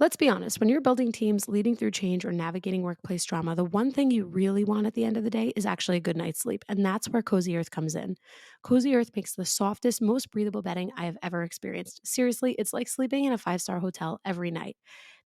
Let's be honest, when you're building teams, leading through change, or navigating workplace drama, the one thing you really want at the end of the day is actually a good night's sleep. And that's where Cozy Earth comes in. Cozy Earth makes the softest, most breathable bedding I have ever experienced. Seriously, it's like sleeping in a five-star hotel every night.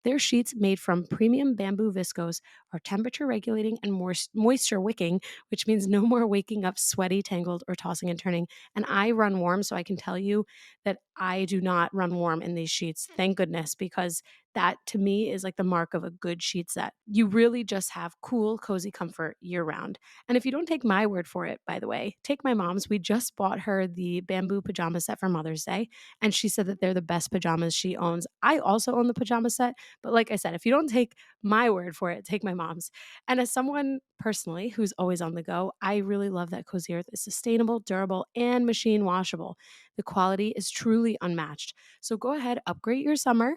Their sheets, made from premium bamboo viscose, are temperature regulating and moisture wicking, which means no more waking up sweaty, tangled, or tossing and turning. And I run warm, so I can tell you that I do not run warm in these sheets. Thank goodness, because that to me is like the mark of a good sheet set. You really just have cool, cozy comfort year round. And if you don't take my word for it, by the way, take my mom's. We just bought her the bamboo pajama set for Mother's Day, and she said that they're the best pajamas she owns. I also own the pajama set, but like I said, if you don't take my word for it, take my mom's. And as someone personally who's always on the go, I really love that Cozy Earth is sustainable, durable, and machine washable. The quality is truly unmatched. So go ahead, upgrade your summer.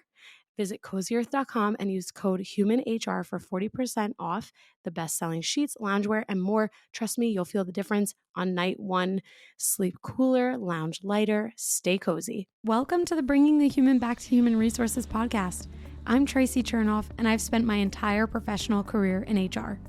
Visit cozyearth.com and use code HUMANHR for 40% off the best-selling sheets, loungewear, and more. Trust me, you'll feel the difference on night one. Sleep cooler, lounge lighter, stay cozy. Welcome to the Bringing the Human Back to Human Resources podcast. I'm Traci Chernoff, and I've spent my entire professional career in HR.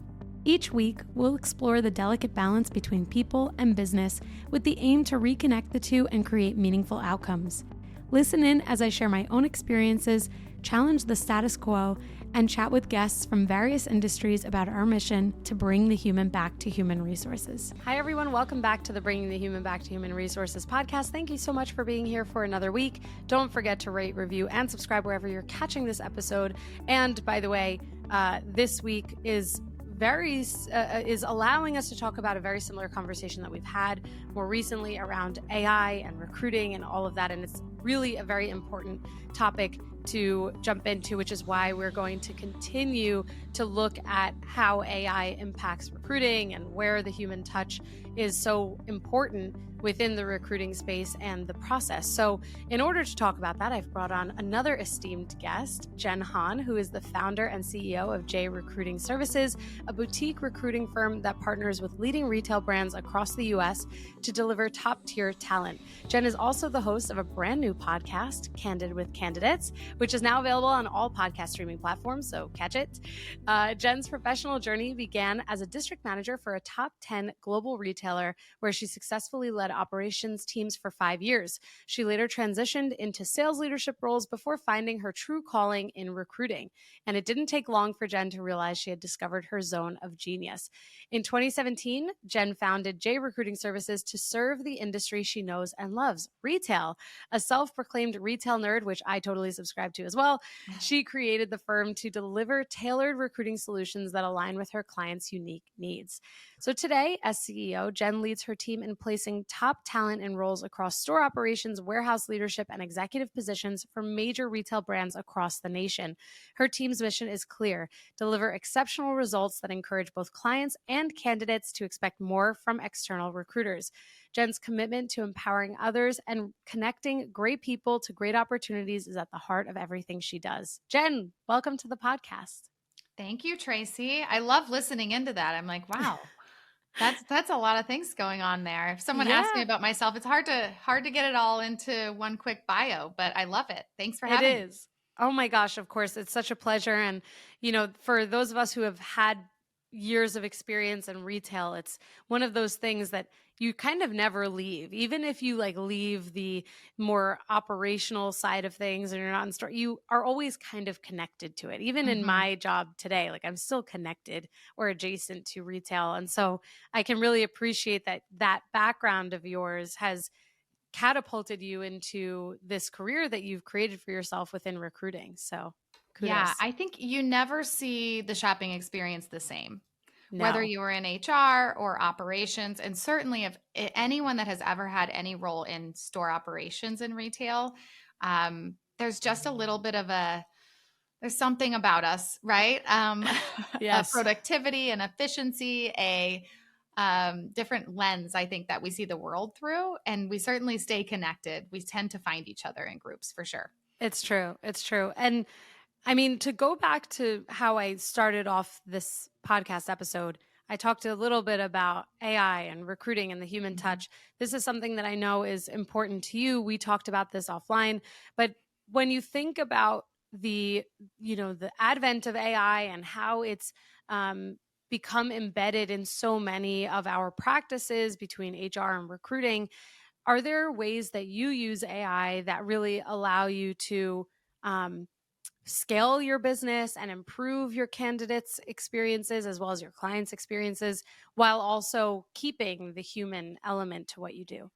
Each week, we'll explore the delicate balance between people and business with the aim to reconnect the two and create meaningful outcomes. Listen in as I share my own experiences, challenge the status quo, and chat with guests from various industries about our mission to bring the human back to human resources. Hi, everyone. Welcome back to the Bringing the Human Back to Human Resources podcast. Thank you so much for being here for another week. Don't forget to rate, review, and subscribe wherever you're catching this episode. And by the way, this week is allowing us to talk about a very similar conversation that we've had more recently around AI and recruiting and all of that. And it's really a very important topic to jump into, which is why we're going to continue to look at how AI impacts recruiting and where the human touch is so important within the recruiting space and the process. So in order to talk about that, I've brought on another esteemed guest, Jen Hahn, who is the founder and CEO of J Recruiting Services, a boutique recruiting firm that partners with leading retail brands across the U.S. to deliver top-tier talent. Jen is also the host of a brand new podcast, Candid with Candidates, which is now available on all podcast streaming platforms, so catch it. Jen's professional journey began as a district manager for a top 10 global retailer, where she successfully led operations teams for 5 years. She later transitioned into sales leadership roles before finding her true calling in recruiting. And it didn't take long for Jen to realize she had discovered her zone of genius. In 2017, Jen founded J Recruiting Services to serve the industry she knows and loves, retail. A self-proclaimed retail nerd, which I totally subscribe to as well, she created the firm to deliver tailored recruiting solutions that align with her clients' unique needs. So today, as CEO, Jen leads her team in placing top talent in roles across store operations, warehouse leadership, and executive positions for major retail brands across the nation. Her team's mission is clear: deliver exceptional results that encourage both clients and candidates to expect more from external recruiters. Jen's commitment to empowering others and connecting great people to great opportunities is at the heart of everything she does. Jen, welcome to the podcast. Thank you, Traci. I love listening into that. I'm like, wow, that's a lot of things going on there. If someone asks me about myself, it's hard to get it all into one quick bio, but I love it. Thanks for having me. It is. Oh my gosh, of course. It's such a pleasure. And, for those of us who have had years of experience in retail, it's one of those things that you kind of never leave. Even if you leave the more operational side of things and you're not in store, you are always kind of connected to it. Even in my job today, I'm still connected or adjacent to retail. And so I can really appreciate that background of yours has catapulted you into this career that you've created for yourself within recruiting. So kudos. Yeah, I think you never see the shopping experience the same, whether No. you were in HR or operations. And certainly if anyone that has ever had any role in store operations in retail, there's just a little bit of there's something about us, right? Yes. A productivity and efficiency, a different lens, I think, that we see the world through. And we certainly stay connected. We tend to find each other in groups for sure. It's true. It's true. And I mean, to go back to how I started off this podcast episode, I talked a little bit about AI and recruiting and the human touch. This is something that I know is important to you. We talked about this offline, but when you think about the the advent of AI and how it's um, become embedded in so many of our practices between HR and recruiting, are there ways that you use AI that really allow you to um, scale your business and improve your candidates' experiences as well as your clients' experiences while also keeping the human element to what you do?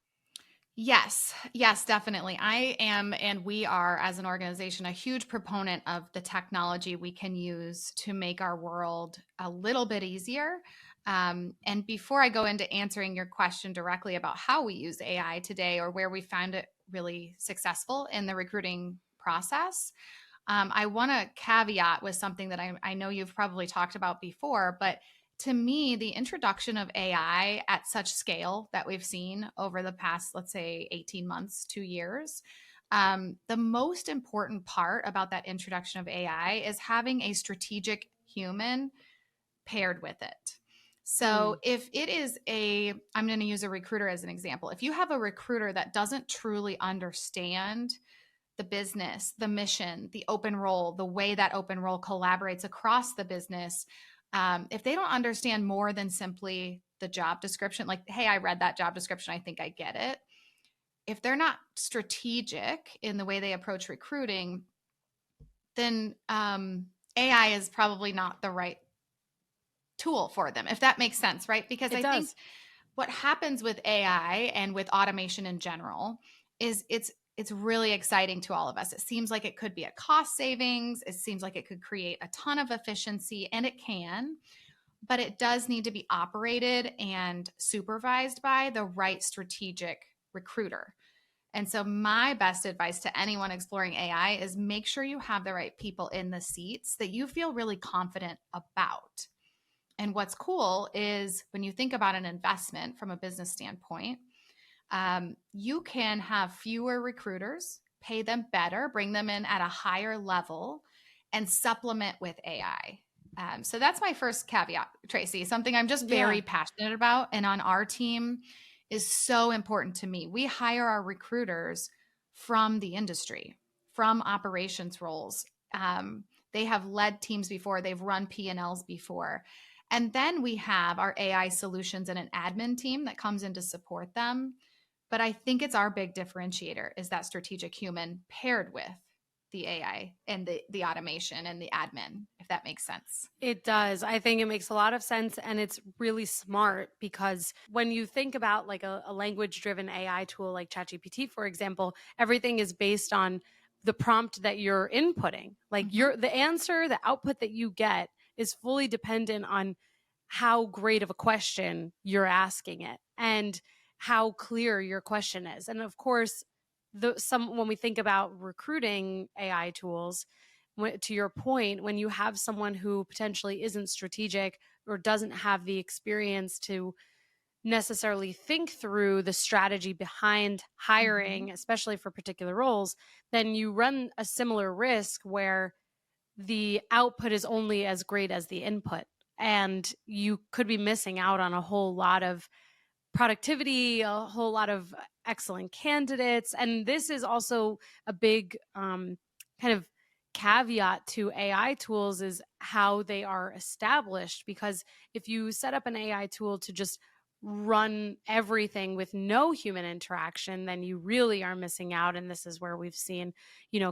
Yes, yes, definitely. I am, and we are as an organization, a huge proponent of the technology we can use to make our world a little bit easier. And before I go into answering your question directly about how we use AI today or where we found it really successful in the recruiting process, I want to caveat with something that I know you've probably talked about before, but to me, the introduction of AI at such scale that we've seen over the past, let's say, 18 months, 2 years, the most important part about that introduction of AI is having a strategic human paired with it. So Mm, if it is I'm going to use a recruiter as an example. If you have a recruiter that doesn't truly understand the business, the mission, the open role, the way that open role collaborates across the business, if they don't understand more than simply the job description, like, hey, I read that job description, I think I get it. If they're not strategic in the way they approach recruiting, then AI is probably not the right tool for them, if that makes sense, right? Because it I think does. what happens with AI and with automation in general is it's really exciting to all of us. It seems like it could be a cost savings. It seems like it could create a ton of efficiency, and it can, but it does need to be operated and supervised by the right strategic recruiter. And so my best advice to anyone exploring AI is make sure you have the right people in the seats that you feel really confident about. And what's cool is when you think about an investment from a business standpoint, you can have fewer recruiters, pay them better, bring them in at a higher level, and supplement with AI. So that's my first caveat, Traci. Something I'm just Yeah. very passionate about, and on our team is so important to me. We hire our recruiters from the industry, from operations roles. They have led teams before, they've run P&Ls before. And then we have our AI solutions and an admin team that comes in to support them. But I think it's our big differentiator is that strategic human paired with the AI and the automation and the admin, if that makes sense. It does. I think it makes a lot of sense and it's really smart because when you think about like a language driven AI tool like ChatGPT, for example, everything is based on the prompt that you're inputting. Like Mm-hmm. the answer, the output that you get is fully dependent on how great of a question you're asking it and how clear your question is. And of course, when we think about recruiting AI tools, to your point, when you have someone who potentially isn't strategic or doesn't have the experience to necessarily think through the strategy behind Mm-hmm. hiring, especially for particular roles, then you run a similar risk where the output is only as great as the input. And you could be missing out on a whole lot of productivity, a whole lot of excellent candidates. And this is also a big kind of caveat to AI tools is how they are established. Because if you set up an AI tool to just run everything with no human interaction, then you really are missing out. And this is where we've seen,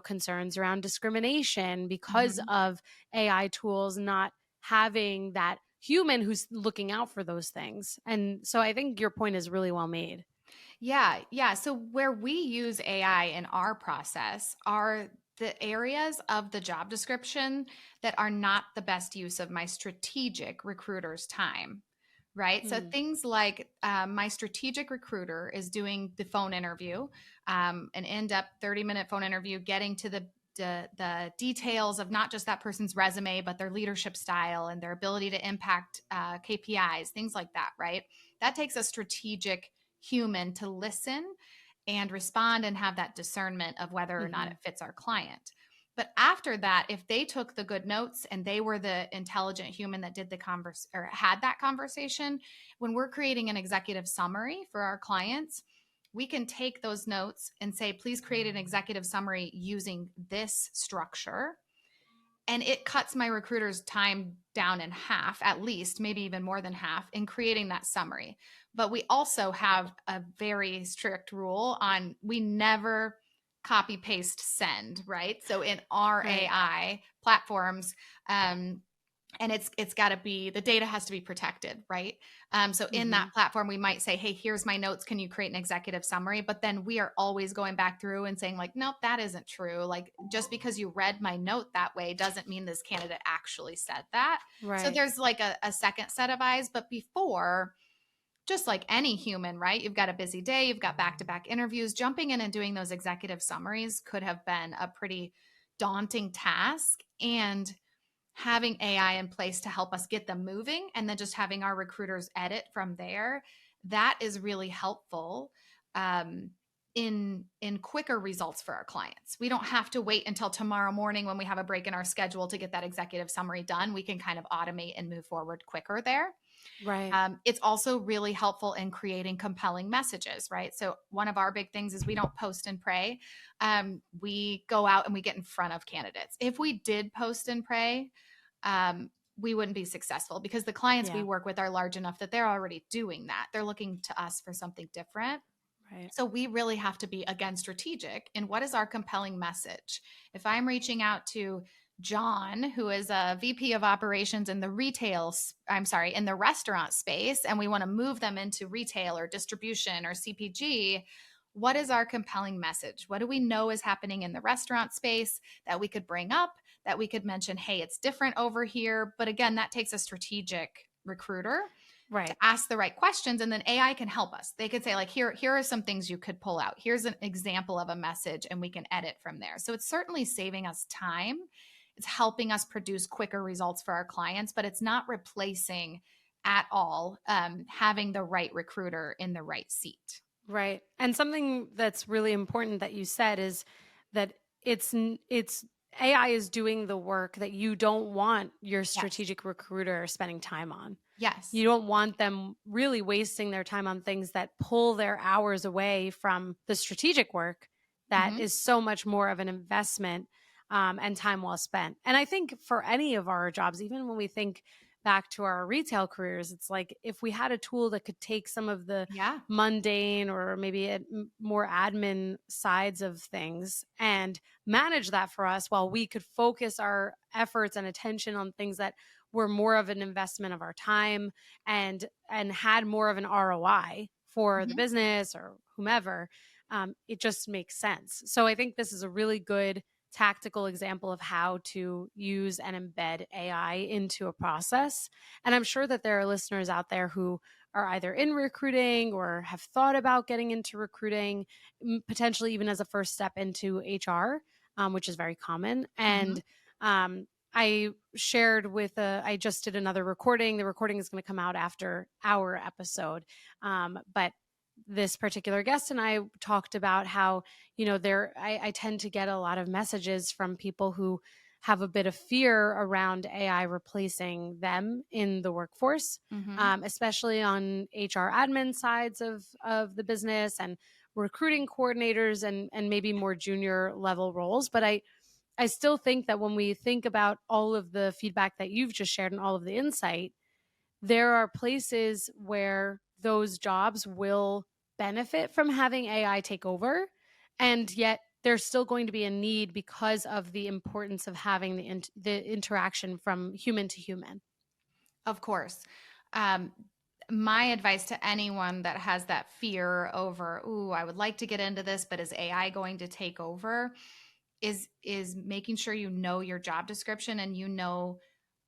concerns around discrimination because Mm-hmm. of AI tools not having that human who's looking out for those things. And so I think your point is really well made. Yeah, yeah. So where we use AI in our process are the areas of the job description that are not the best use of my strategic recruiter's time. Right. So Mm, things like my strategic recruiter is doing the phone interview, an in depth 30-minute phone interview, getting to the details of not just that person's resume, but their leadership style and their ability to impact KPIs, things like that. Right. That takes a strategic human to listen and respond and have that discernment of whether or not hmm it fits our client. But after that, if they took the good notes and they were the intelligent human that did the converse or had that conversation, when we're creating an executive summary for our clients, we can take those notes and say, please create an executive summary using this structure. And it cuts my recruiter's time down in half, at least, maybe even more than half, in creating that summary. But we also have a very strict rule on we never copy paste send, right? So in our Right. AI platforms, and it's got to be, the data has to be protected, right? So in that Mhm. platform we might say, hey, here's my notes, can you create an executive summary? But then we are always going back through and saying like, nope, that isn't true. Like, just because you read my note that way doesn't mean this candidate actually said that. So Right. there's like a second set of eyes. But before, just like any human, right? You've got a busy day, you've got back-to-back interviews. Jumping in and doing those executive summaries could have been a pretty daunting task. And having AI in place to help us get them moving, and then just having our recruiters edit from there, that is really helpful, um, in quicker results for our clients. We don't have to wait until tomorrow morning when we have a break in our schedule to get that executive summary done. We can kind of automate and move forward quicker there. Right. It's also really helpful in creating compelling messages, right? So one of our big things is we don't post and pray. We go out and we get in front of candidates. If we did post and pray, we wouldn't be successful, because the clients we Yeah. work with are large enough that they're already doing that. They're looking to us for something different. Right. So we really have to be, again, strategic in what is our compelling message. If I'm reaching out to John, who is a VP of operations in the in the restaurant space, and we want to move them into retail or distribution or CPG, what is our compelling message? What do we know is happening in the restaurant space that we could bring up, that we could mention, hey, it's different over here? But again, that takes a strategic recruiter to Right. ask the right questions, and then AI can help us. They could say like, here are some things you could pull out, here's an example of a message, and we can edit from there. So it's certainly saving us time, it's helping us produce quicker results for our clients, but it's not replacing at all having the right recruiter in the right seat. Right. And something that's really important that you said is that it's AI is doing the work that you don't want your Yes. strategic recruiter spending time on. Yes. You don't want them really wasting their time on things that pull their hours away from the strategic work that Hmm. is so much more of an investment, and time well spent. And I think for any of our jobs, even when we think back to our retail careers, it's like if we had a tool that could take some of the Yeah. mundane or maybe more admin sides of things and manage that for us while we could focus our efforts and attention on things that were more of an investment of our time and had more of an ROI for the Hmm. business or whomever. It just makes sense. So I think this is a really good tactical example of how to use and embed AI into a process. And I'm sure that there are listeners out there who are either in recruiting or have thought about getting into recruiting, potentially even as a first step into HR, which is very common. Hmm. And I shared with I just did another recording. The recording is going to come out after our episode. But this particular guest and I talked about how, I tend to get a lot of messages from people who have a bit of fear around AI replacing them in the workforce, Hmm. especially on HR admin sides of the business and recruiting coordinators and maybe more junior level roles. But I still think that when we think about all of the feedback that you've just shared and all of the insight, there are places where those jobs will benefit from having AI take over. And yet there's still going to be a need because of the importance of having the interaction from human to human. Of course. Um, my advice to anyone that has that fear over, ooh, I would like to get into this, but is AI going to take over? Is making sure you know your job description, and you know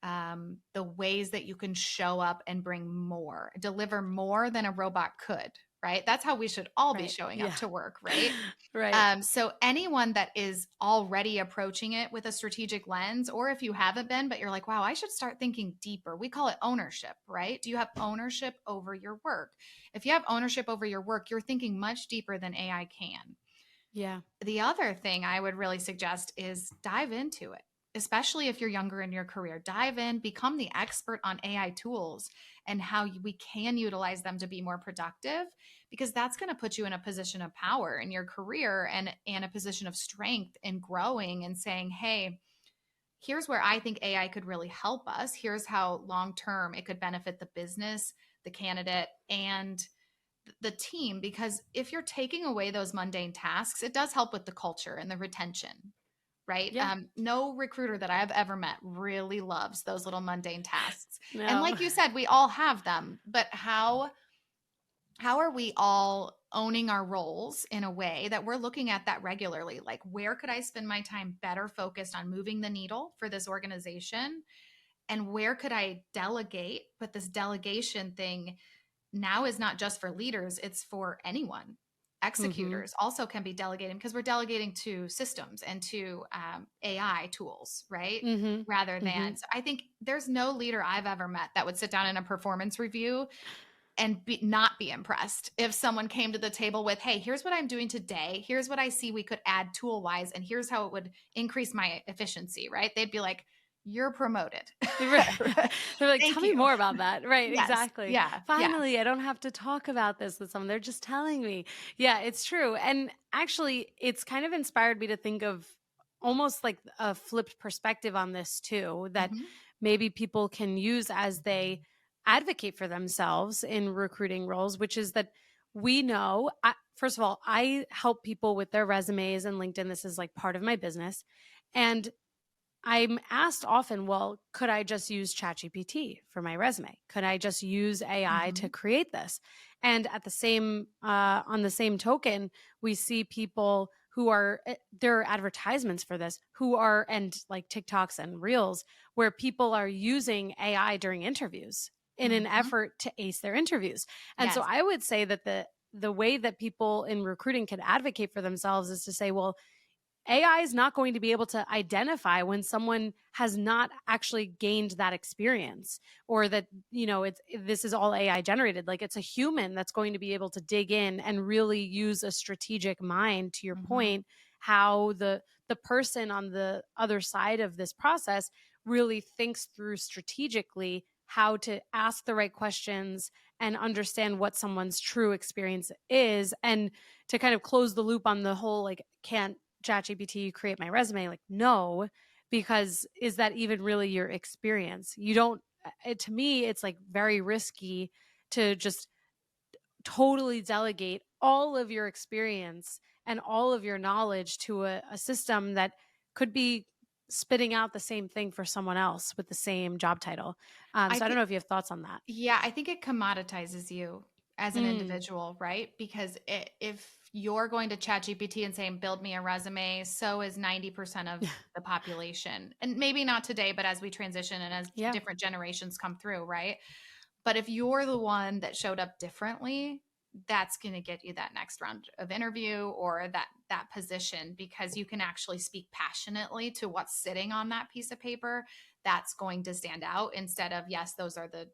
the ways that you can show up and bring more, deliver more than a robot could. Right? That's how we should all be Right. showing up Yeah. to work. Right? Right. So anyone that is already approaching it with a strategic lens, or if you haven't been, but you're like, wow, I should start thinking deeper. We call it ownership, right? Do you have ownership over your work? If you have ownership over your work, you're thinking much deeper than AI can. Yeah. The other thing I would really suggest is dive into it. especially if you're younger in your career. Dive in, become the expert on AI tools and how we can utilize them to be more productive, because that's going to put you in a position of power in your career and a position of strength and growing and saying, hey, here's where I think AI could really help us. Here's how long term it could benefit the business, the candidate, and the team. Because if you're taking away those mundane tasks, it does help with the culture and the retention, right? Yeah. No recruiter that I've ever met really loves those little mundane tasks. And No. like you said, we all have them, but how are we all owning our roles in a way that we're looking at that regularly? Like, where could I spend my time better focused on moving the needle for this organization? And where could I delegate? But this delegation thing now is not just for leaders, it's for anyone. Mhm. Executors also can be delegating, because we're delegating to systems and to AI tools, right? Mhm. Rather than, Mhm. so I think there's no leader I've ever met that would sit down in a performance review and not be impressed if someone came to the table with, hey, here's what I'm doing today, here's what I see we could add tool wise, and here's how it would increase my efficiency, right? They'd be like, you're promoted. Right. They're like, Thank "Tell me you. more about that." Right, Yes, exactly. yeah, yes. Finally, I don't have to talk about this with someone. They're just telling me. Yeah, it's true. And actually, it's kind of inspired me to think of almost like a flipped perspective on this too, that Hmm. maybe people can use as they advocate for themselves in recruiting roles, which is that we know, first of all, I help people with their resumes and LinkedIn. This is like part of my business. And I'm asked often, well, could I just use ChatGPT for my resume? Could I just use AI to Hmm. create this? And at the same, on the same token, we see people who are, there are advertisements for this who are, and like TikToks and Reels, where people are using AI during interviews in an Hmm. effort to ace their interviews. And so Yes. I would say that the way that people in recruiting can advocate for themselves is to say, well, AI is not going to be able to identify when someone has not actually gained that experience, or that, this is all AI generated. Like, it's a human that's going to be able to dig in and really use a strategic mind, to your Hmm. point, how the person on the other side of this process really thinks through strategically how to ask the right questions and understand what someone's true experience is, and to kind of close the loop on the whole, like, can't ChatGPT create my resume? Like, no, because is that even really your experience? You don't, to me, it's like very risky to just totally delegate all of your experience and all of your knowledge to a system that could be spitting out the same thing for someone else with the same job title. I So I don't think, know if you have thoughts on that. yeah, I think it commoditizes you as an Mm. individual, right? Because if you're going to ChatGPT and saying, build me a resume, so is 90% of the population. And maybe not today, but as we transition and as Yeah. different generations come through, right? But if you're the one that showed up differently, that's going to get you that next round of interview or that position, because you can actually speak passionately to what's sitting on that piece of paper. That's going to stand out, instead of, yes, those are the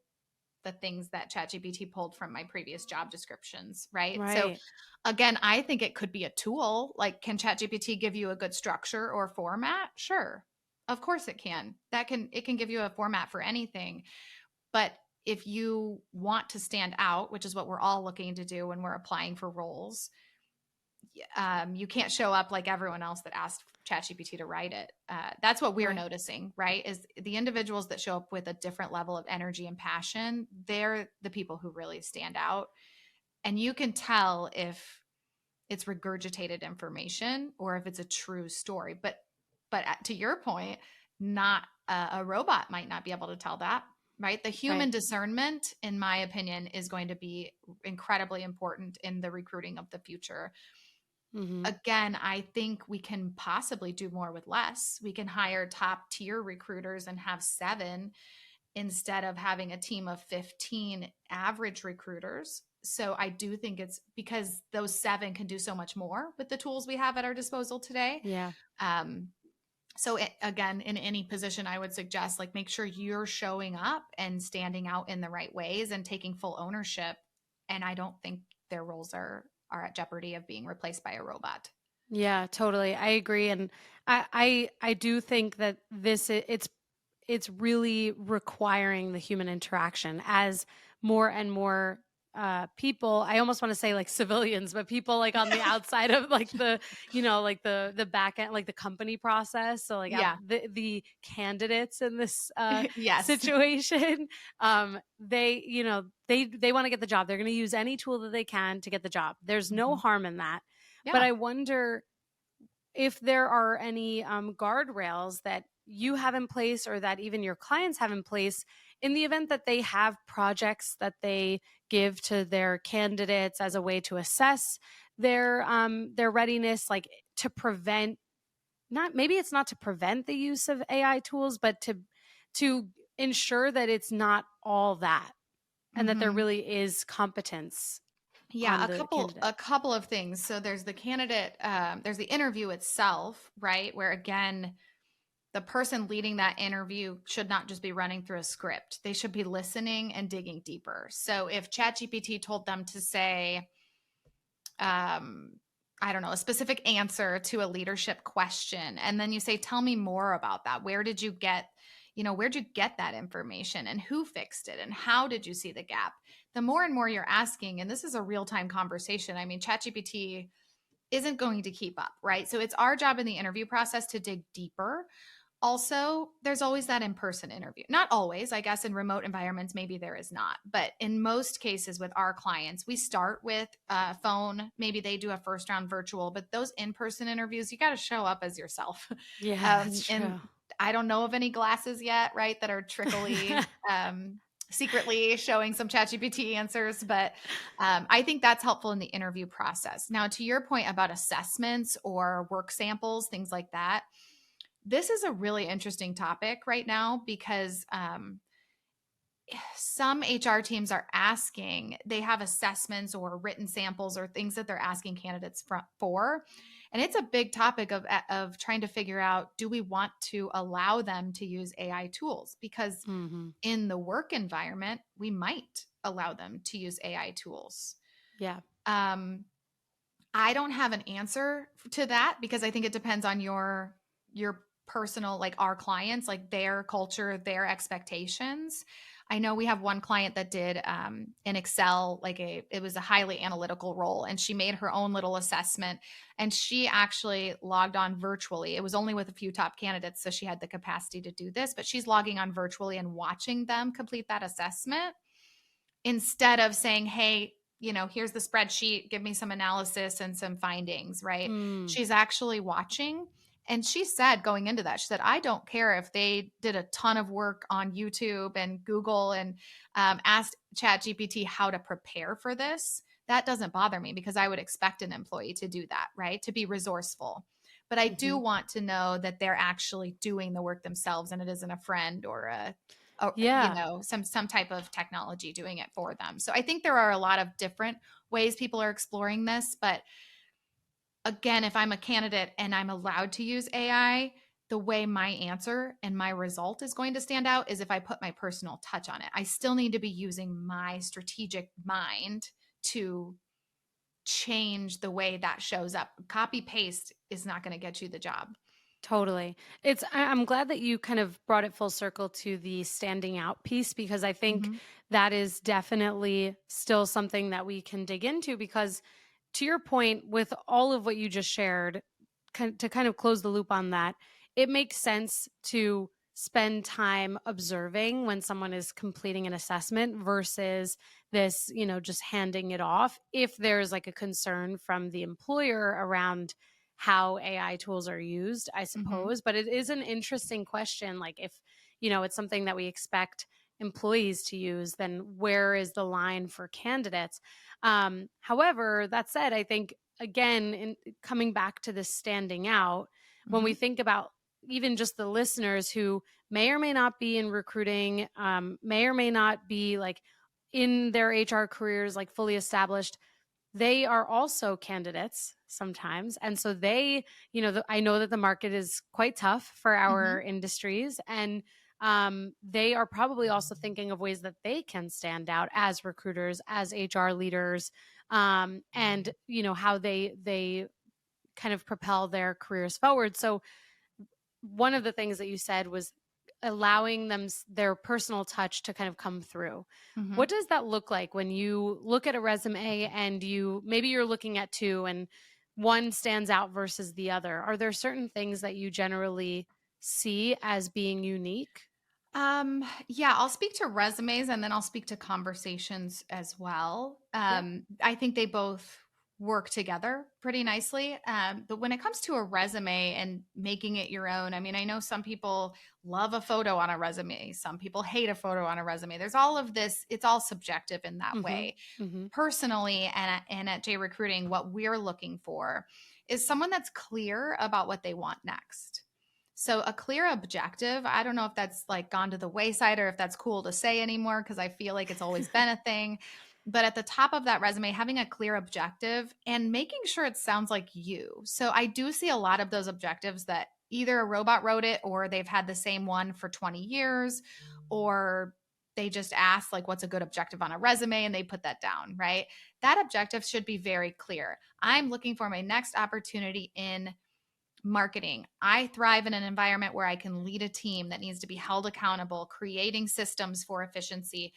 things that ChatGPT pulled from my previous job descriptions, right? So Right. again, I think it could be a tool. Like, can ChatGPT give you a good structure or format? Sure. Of course it can. It can give you a format for anything. But if you want to stand out, which is what we're all looking to do when we're applying for roles, you can't show up like everyone else that asked ChatGPT to write it. That's what we're Right. noticing, right? Is the individuals that show up with a different level of energy and passion, they're the people who really stand out. And you can tell if it's regurgitated information or if it's a true story. But to your point, not a robot might not be able to tell that, right? The human Right. discernment, in my opinion, is going to be incredibly important in the recruiting of the future. Hmm. Again, I think we can possibly do more with less. We can hire top tier recruiters and have seven instead of having a team of 15 average recruiters. So I do think it's because those seven can do so much more with the tools we have at our disposal today. Yeah. Um, again, in any position, I would suggest, like, make sure you're showing up and standing out in the right ways and taking full ownership. And I don't think their roles are at jeopardy of being replaced by a robot. Yeah, totally. I agree. And I do think that it's really requiring the human interaction as more and more people. I almost want to say like civilians, but people like on the outside of like the like the back end, like the company process. So like out Yeah. the candidates in this Yes. situation, they they want to get the job. They're going to use any tool that they can to get the job. There's no Mhm. harm in that, but Yeah. I wonder if there are any guardrails that you have in place or that even your clients have in place in the event that they have projects that they give to their candidates as a way to assess their readiness, like to prevent, not maybe it's not to prevent the use of AI tools, but to ensure that it's not all that, and that there Mhm. really is competence Yeah, on the a candidate. couple of things. So there's the candidate, there's the interview itself, right? Where again, the person leading that interview should not just be running through a script. They should be listening and digging deeper. So if ChatGPT told them to say, um, I don't know, a specific answer to a leadership question, and then you say, "Tell me more about that. Where did you get, where'd you get that information, and who fixed it, and how did you see the gap?" The more and more you're asking, and this is a real time conversation. I mean, ChatGPT isn't going to keep up, right? So it's our job in the interview process to dig deeper. Also, there's always that in-person interview. Not always, I guess in remote environments, maybe there is not. But in most cases with our clients, we start with phone. Maybe they do a first round virtual, but those in-person interviews, you got to show up as yourself. Yeah, that's And true. I don't know of any glasses yet, right, that are secretly showing some ChatGPT answers, but I think that's helpful in the interview process. Now, to your point about assessments or work samples, things like that, this is a really interesting topic right now because some HR teams are asking, they have assessments or written samples or things that they're asking candidates for. And it's a big topic of trying to figure out, do we want to allow them to use AI tools? Because Hmm. in the work environment, we might allow them to use AI tools. Yeah. Um, I don't have an answer to that because I think it depends on your personal, like our clients, like their culture, their expectations. I know we have one client that did in Excel, like it was a highly analytical role, and she made her own little assessment, and she actually logged on virtually. It was only with a few top candidates, so she had the capacity to do this, but she's logging on virtually and watching them complete that assessment instead of saying, hey, here's the spreadsheet, give me some analysis and some findings, right? Mm. She's actually watching. And she said going into that, she said, I don't care if they did a ton of work on YouTube and Google and asked ChatGPT how to prepare for this. That doesn't bother me because I would expect an employee to do that, right? To be resourceful. But I do Mhm. want to know that they're actually doing the work themselves and it isn't a friend or Yeah. some type of technology doing it for them. So I think there are a lot of different ways people are exploring this, but again, if I'm a candidate and I'm allowed to use AI, the way my answer and my result is going to stand out is if I put my personal touch on it. I still need to be using my strategic mind to change the way that shows up. Copy paste is not going to get you the job. Totally. I'm glad that you kind of brought it full circle to the standing out piece, because I think Mhm. that is definitely still something that we can dig into, because to your point, with all of what you just shared, to kind of close the loop on that, it makes sense to spend time observing when someone is completing an assessment versus this, just handing it off. If there's like a concern from the employer around how AI tools are used, I Mhm. suppose. But it is an interesting question. Like, if, it's something that we expect employees to use, then where is the line for candidates? However, that said, I think, again, in coming back to this standing out, when we Mhm. think about even just the listeners who may or may not be in recruiting, may or may not be like in their HR careers, like fully established, they are also candidates sometimes. And so they, I know that the market is quite tough for our Mhm. industries. And they are probably also thinking of ways that they can stand out as recruiters, as HR leaders, and how they kind of propel their careers forward. So one of the things that you said was allowing them their personal touch to kind of come through. What Mhm. does that look like when you look at a resume and maybe you're looking at two and one stands out versus the other? Are there certain things that you generally see as being unique? Yeah, I'll speak to resumes and then I'll speak to conversations as well. Yeah. I think they both work together pretty nicely. But when it comes to a resume and making it your own, I mean, I know some people love a photo on a resume, some people hate a photo on a resume. There's all of this, it's all subjective in that Mhm. way. Mhm. Personally, and at J Recruiting, what we're looking for is someone that's clear about what they want next. So a clear objective, I don't know if that's like gone to the wayside or if that's cool to say anymore because I feel like it's always been a thing. But at the top of that resume, having a clear objective and making sure it sounds like you. So I do see a lot of those objectives that either a robot wrote it or they've had the same one for 20 years or they just asked like what's a good objective on a resume and they put that down, right? That objective should be very clear. I'm looking for my next opportunity in marketing. I thrive in an environment where I can lead a team that needs to be held accountable, creating systems for efficiency,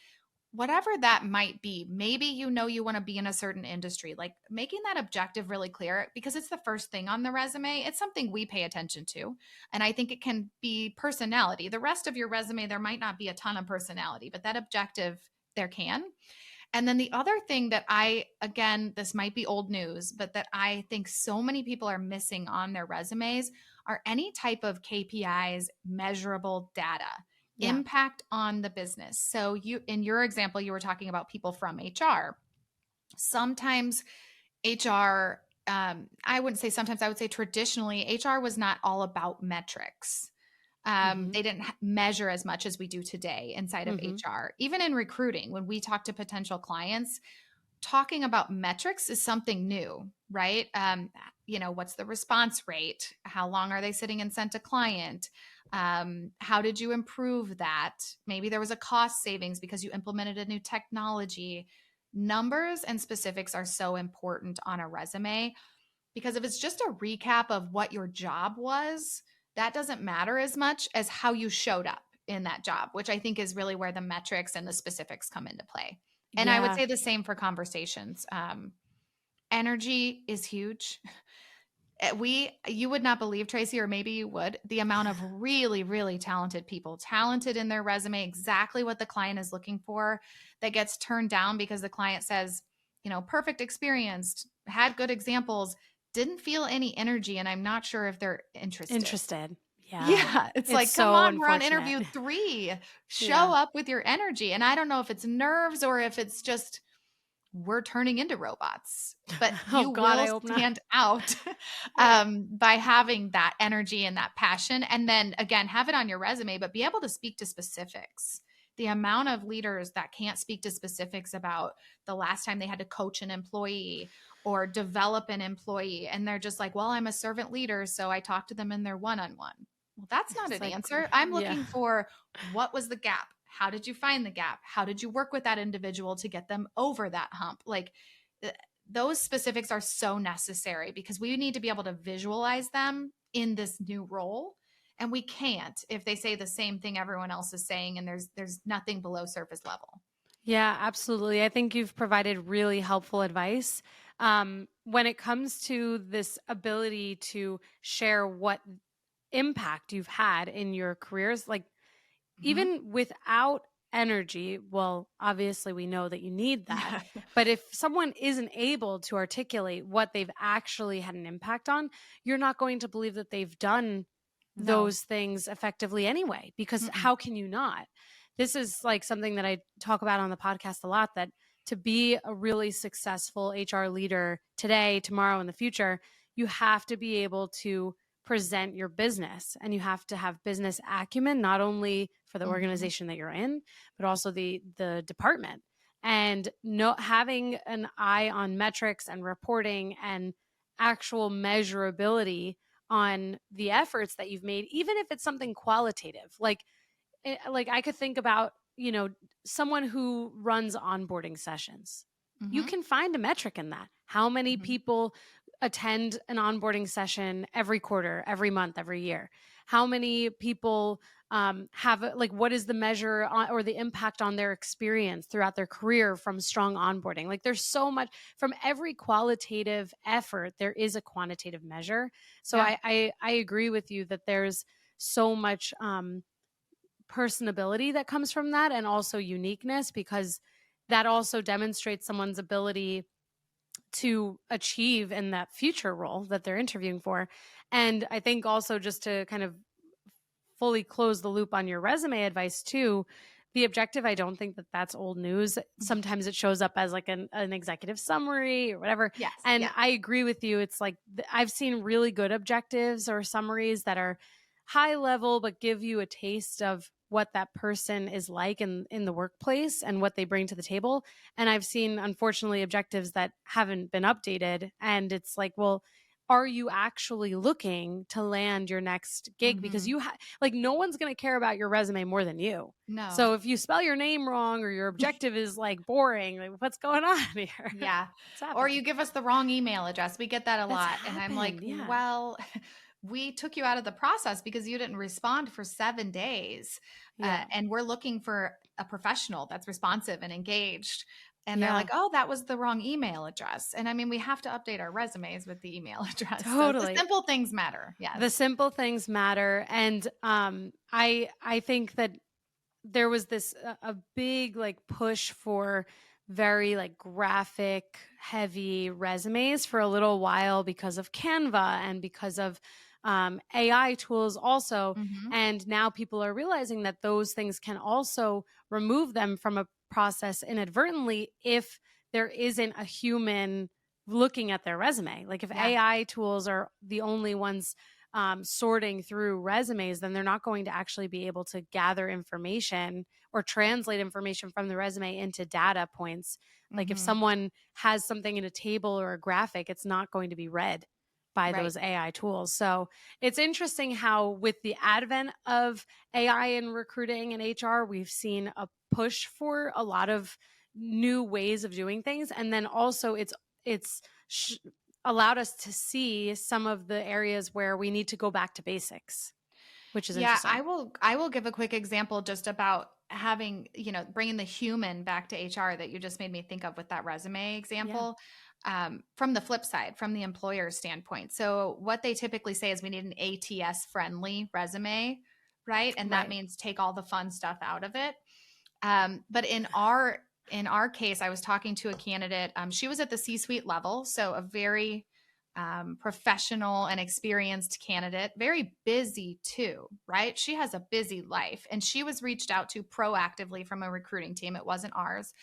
whatever that might be. Maybe you want to be in a certain industry, like making that objective really clear because it's the first thing on the resume. It's something we pay attention to. And I think it can be personality. The rest of your resume, there might not be a ton of personality, but that objective, there can. And then the other thing that again, this might be old news, but that I think so many people are missing on their resumes are any type of KPIs, measurable data, Yeah. impact on the business. So in your example, you were talking about people from HR. Sometimes HR, I wouldn't say sometimes, I would say traditionally, HR was not all about metrics. Mhm. They didn't measure as much as we do today inside of Mhm. HR. Even in recruiting, when we talk to potential clients, talking about metrics is something new, right? What's the response rate? How long are they sitting and sent a client? How did you improve that? Maybe there was a cost savings because you implemented a new technology. Numbers and specifics are so important on a resume because if it's just a recap of what your job was, that doesn't matter as much as how you showed up in that job, which I think is really where the metrics and the specifics come into play. And I would Yeah. say the same for conversations. Energy is huge. You would not believe, Tracy, or maybe you would, the amount of really, really talented people, talented in their resume, exactly what the client is looking for, that gets turned down because the client says, perfect experience, had good examples, didn't feel any energy, and I'm not sure if they're interested. Interested. Yeah. Yeah, it's It's like, come so on, we're on unfortunate. interview 3. Show Yeah. up with your energy. And I don't know if it's nerves or if it's just we're turning into robots, but Oh you god, I will hope not. stand out Yeah. by having that energy and that passion. And then again, have it on your resume, but be able to speak to specifics. The amount of leaders that can't speak to specifics about the last time they had to coach an employee or develop an employee. And they're just like, well, I'm a servant leader, so I talk to them in their one on one. Well, that's not It's an like answer. I'm yeah. looking for what was the gap? How did you find the gap? How did you work with that individual to get them over that hump? Like those specifics are so necessary because we need to be able to visualize them in this new role. And we can't if they say the same thing everyone else is saying and there's nothing below surface level. Yeah, absolutely. I think you've provided really helpful advice. When it comes to this ability to share what impact you've had in your careers, like Mhm. even without energy, well, obviously we know that you need that. Yeah. But if someone isn't able to articulate what they've actually had an impact on, you're not going to believe that they've done No. those things effectively anyway, because Mm-mm. how can you not? This is like something that I talk about on the podcast a lot, that to be a really successful HR leader today, tomorrow, in the future, you have to be able to present your business and you have to have business acumen, not only for the Mhm. organization that you're in, but also the department. And no, having an eye on metrics and reporting and actual measurability on the efforts that you've made, even if it's something qualitative. Like I could think about, someone who runs onboarding sessions. You Mhm. can find a metric in that. How many Mhm. people attend an onboarding session every quarter, every month, every year? How many people have like what is the measure on, or the impact on their experience throughout their career from strong onboarding? Like there's so much from every qualitative effort, there is a quantitative measure. So Yeah. I agree with you that there's so much personability that comes from that, and also uniqueness, because that also demonstrates someone's ability to achieve in that future role that they're interviewing for. And I think also, just to kind of fully close the loop on your resume advice too, the objective, I don't think that that's old news. Sometimes it shows up as like an executive summary or whatever. Yes. And Yeah. I agree with you. It's like I've seen really good objectives or summaries that are high level but give you a taste of what that person is like in the workplace and what they bring to the table. And I've seen, unfortunately, objectives that haven't been updated, and it's like, well, are you actually looking to land your next gig? Because Hmm. like, no one's going to care about your resume more than you. No. So if you spell your name wrong or your objective is like boring, like, what's going on here? Yeah. What's Or you happening? give us the wrong email address. We get that a That's lot. And I'm like, happened. Yeah. well, we took you out of the process because you didn't respond for 7 days. Yeah. And we're looking for a professional that's responsive and engaged. And they're Yeah. like, oh, that was the wrong email address. And I mean, we have to update our resumes with the email address. So the Totally. simple things matter. The Yes. simple things matter. And I think that there was this a big like push for very like graphic heavy resumes for a little while because of Canva and because of AI tools also. Hmm. And now people are realizing that those things can also remove them from a process inadvertently if there isn't a human looking at their resume. Like if Yeah. AI tools are the only ones sorting through resumes, then they're not going to actually be able to gather information or translate information from the resume into data points. Like if Hmm. someone has something in a table or a graphic, it's not going to be read by Right. those AI tools. So it's interesting how, with the advent of AI in recruiting and HR, we've seen a push for a lot of new ways of doing things. And then also it's sh- allowed us to see some of the areas where we need to go back to basics, which is Yeah, interesting. I will give a quick example just about having, bringing the human back to HR that you just made me think of with that resume Yeah. example. From the flip side, from the employer standpoint. So what they typically say is we need an ATS friendly resume, right? And that Right. means take all the fun stuff out of it. But in our case, I was talking to a candidate. She was at the C-suite level, so a very professional and experienced candidate, very busy too, right? She has a busy life, and she was reached out to proactively from a recruiting team. It wasn't ours,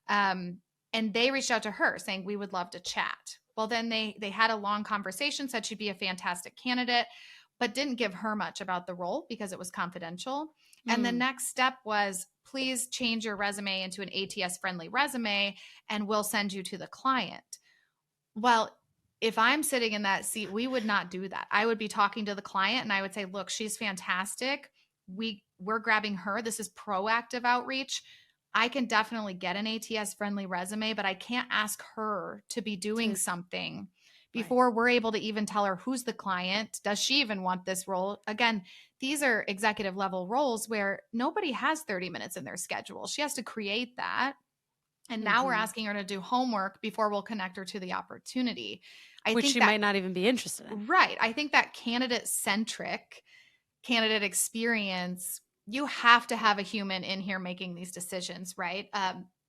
um, and they reached out to her saying we would love to chat. Well, then they had a long conversation, said she'd be a fantastic candidate, but didn't give her much about the role because it was confidential. And the Mm. next step was, please change your resume into an ATS friendly resume and we'll send you to the client. Well, if I'm sitting in that seat, we would not do that. I would be talking to the client and I would say, look, she's fantastic. We're grabbing her. This is proactive outreach. I can definitely get an ATS friendly resume, but I can't ask her to be doing To something right. before we're able to even tell her who's the client. Does she even want this role? Again, these are executive level roles where nobody has 30 minutes in their schedule. She has to create that. And now we're Hmm. asking her to do homework before we'll connect her to the opportunity. I Which think she that, might not even be interested in. right. I think that candidate centric candidate experience, you have to have a human in here making these decisions, right?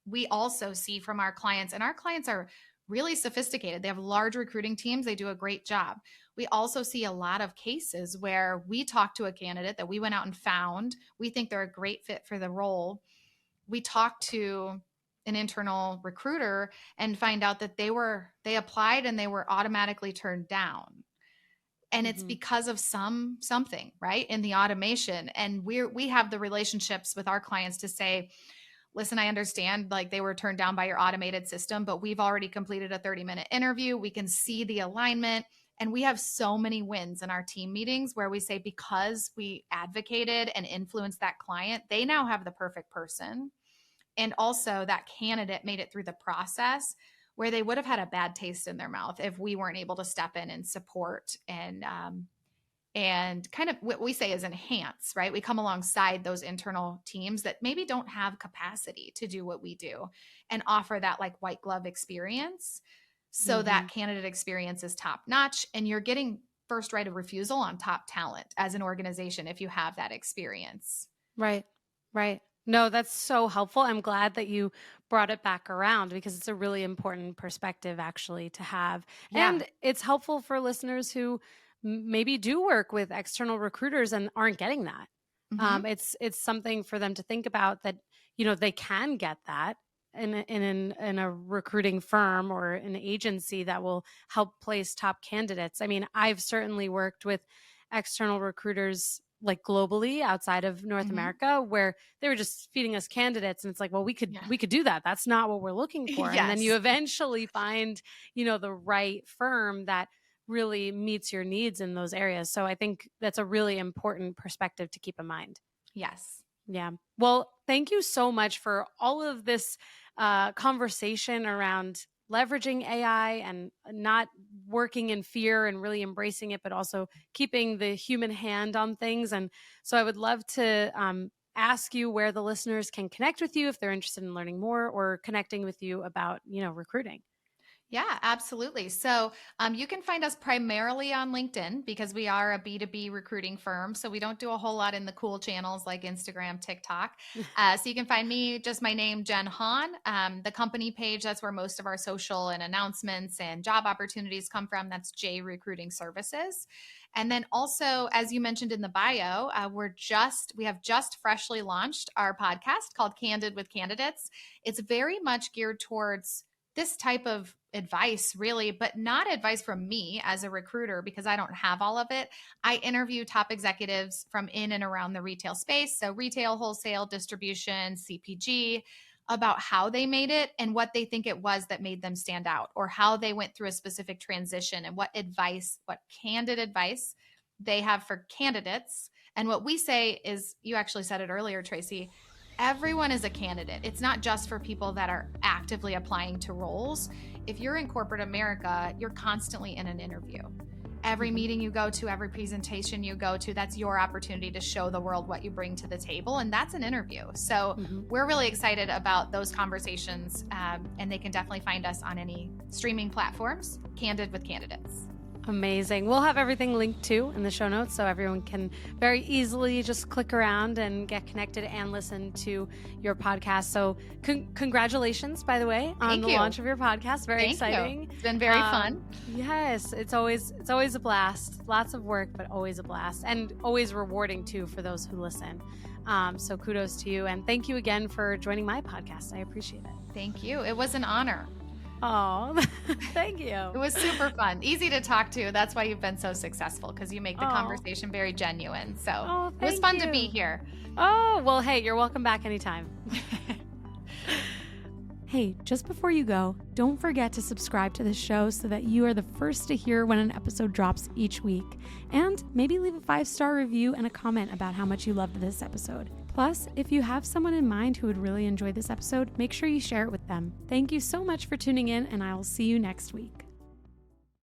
We also see from our clients, and our clients are really sophisticated. They have large recruiting teams, they do a great job. We also see a lot of cases where we talk to a candidate that we went out and found. We think they're a great fit for the role. We talked to an internal recruiter and find out that they applied and they were automatically turned down, and it's Hmm. because of something right in the automation. And we have the relationships with our clients to say, listen, I understand like they were turned down by your automated system, but we've already completed a 30-minute interview. We can see the alignment. And we have so many wins in our team meetings where we say, because we advocated and influenced that client, they now have the perfect person. And also that candidate made it through the process where they would have had a bad taste in their mouth if we weren't able to step in and support and kind of what we say is enhance, right? We come alongside those internal teams that maybe don't have capacity to do what we do and offer that like white glove experience so Hmm. that candidate experience is top notch and you're getting first right of refusal on top talent as an organization if you have that experience. Right. Right. No, that's so helpful. I'm glad that you brought it back around because it's a really important perspective actually to have. Yeah. And it's helpful for listeners who maybe do work with external recruiters and aren't getting that. Hmm. It's something for them to think about that, they can get that in a recruiting firm or an agency that will help place top candidates. I mean, I've certainly worked with external recruiters like globally outside of North Hmm. America where they were just feeding us candidates and it's like, well, we could Yeah. we could do that. That's not what we're looking for. And then you Yes. eventually find, the right firm that really meets your needs in those areas. So I think that's a really important perspective to keep in mind. Yes. Yeah. Well, thank you so much for all of this conversation around leveraging AI and not working in fear and really embracing it, but also keeping the human hand on things. And so I would love to ask you where the listeners can connect with you if they're interested in learning more or connecting with you about, recruiting. Yeah, absolutely. So you can find us primarily on LinkedIn because we are a B2B recruiting firm. So we don't do a whole lot in the cool channels like Instagram, TikTok. So you can find me, just my name, Jen Hahn. The company page, that's where most of our social and announcements and job opportunities come from. That's J Recruiting Services. And then also, as you mentioned in the bio, we have just freshly launched our podcast called Candid with Candidates. It's very much geared towards this type of advice, really, but not advice from me as a recruiter because I don't have all of it. I interview top executives from in and around the retail space. So, retail, wholesale, distribution, CPG, about how they made it and what they think it was that made them stand out, or how they went through a specific transition and what candid advice they have for candidates. And what we say is, you actually said it earlier, Traci, everyone is a candidate. It's not just for people that are actively applying to roles. If you're in corporate America, you're constantly in an interview. Every Mhm. meeting you go to, every presentation you go to, that's your opportunity to show the world what you bring to the table. And that's an interview. So Mhm. we're really excited about those conversations. And they can definitely find us on any streaming platforms, Candid with Candidates. Amazing. We'll have everything linked too in the show notes so everyone can very easily just click around and get connected and listen to your podcast. So, congratulations, by the way, on Thank the you. launch of your podcast. Very Thank you. exciting. It's been very fun. Yes, it's always a blast. Lots of work, but always a blast, and always rewarding too for those who listen. So, kudos to you, and thank you again for joining my podcast. I appreciate it. Thank you. It was an honor. Oh, thank It you. was super fun, easy to talk to. That's why you've been so successful, because you make the Oh, conversation very genuine. So oh, it was thank fun to be you. here. Oh, well, hey, you're welcome back anytime. Hey, just before you go, don't forget to subscribe to the show so that you are the first to hear when an episode drops each week. And maybe leave a 5-star review and a comment about how much you loved this episode. Plus, if you have someone in mind who would really enjoy this episode, make sure you share it with them. Thank you so much for tuning in, and I will see you next week.